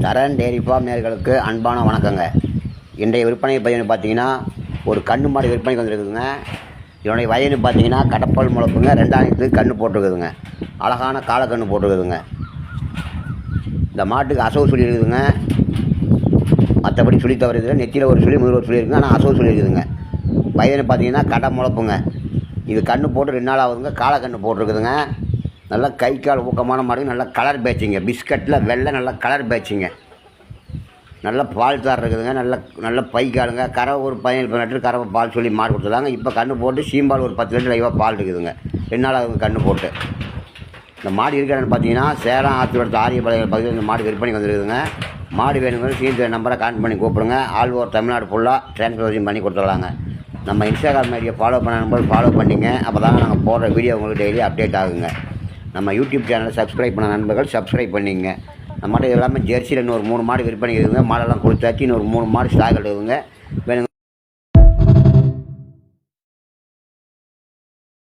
சரண் டேரி form நேயர்களுக்கு அன்பான வணக்கங்க. இன்றைய விற்பனை பதிவு பார்த்தீங்கன்னா ஒரு கன்று மாடு விற்பனைக்கு வந்துருக்குதுங்க. இதனுடைய வயது பார்த்தீங்கன்னா கடப்பால் முளைப்புங்க, 2ஆம் கன்று போட்டிருக்குதுங்க. அழகான காலக்கன்று போட்டிருக்குதுங்க. இந்த மாட்டுக்கு அசவு சொல்லியிருக்குதுங்க. மற்றபடி சொல்லி தவறுதில்லை. நெத்தியில் ஒரு சொல்லி முதல் ஒரு சொல்லி இருக்குங்க. ஆனால் அசவு சொல்லியிருக்குதுங்க. வயது பார்த்தீங்கன்னா கடை முளைப்புங்க. இது கன்று போட்டு 2 நாள் ஆகுதுங்க. காலக்கன்று போட்டிருக்குதுங்க. நல்லா கை கால் ஊக்கமான மாடு, நல்லா கலர் பேட்சிங்க. பிஸ்கட்டில் வெள்ளை நல்லா கலர் பேட்சிங்க. நல்லா பால் தார் இருக்குதுங்க. நல்ல பை காலுங்க. கறவை ஒரு 17 லிட்டர் கறவை பால் சொல்லி மாடு கொடுத்துருந்தாங்க. இப்போ கன்று போட்டு சீம்பால் ஒரு 10 லிட்டர் லைவாக பால் இருக்குதுங்க. 2 நாள் ஆகுது கன்று போட்டு. இந்த மாடு இருக்கிறன்னு பார்த்தீங்கன்னா சேலம் ஆத்தூரத்து ஆரியபாளையம் பகுதியில் இந்த மாடு விற்பனைக்கு வந்துருக்குதுங்க. மாடு வேணுங்கிற சீன் நம்பரை கான்ட் பண்ணி கூப்பிடுங்க. ஆல் ஓவர் தமிழ்நாடு ஃபுல்லாக டிரான்ஸ்போர்ட்டேஷன் பண்ணி கொடுத்துடலாங்க. நம்ம இன்ஸ்டாகிராம் ஐடியை ஃபாலோ பண்ண நம்பர் ஃபாலோ பண்ணிங்க. அப்போ தாங்க நாங்கள் போடுற வீடியோ உங்களுக்கு டெய்லி அப்டேட் ஆகுங்க. நம்ம யூடியூப் சேனலை சப்ஸ்கிரைப் பண்ண நண்பர்கள் சப்ஸ்கிரைப் பண்ணிங்க. நம்மகிட்ட எல்லாமே ஜெர்சியில் இன்னொரு 3 மாடு விற்பனை இருக்குதுங்க. மாடெல்லாம் கொடுத்தாச்சு. இன்னொரு 3 மாடு ஸ்டாக் இருக்குதுங்க. வேணுங்க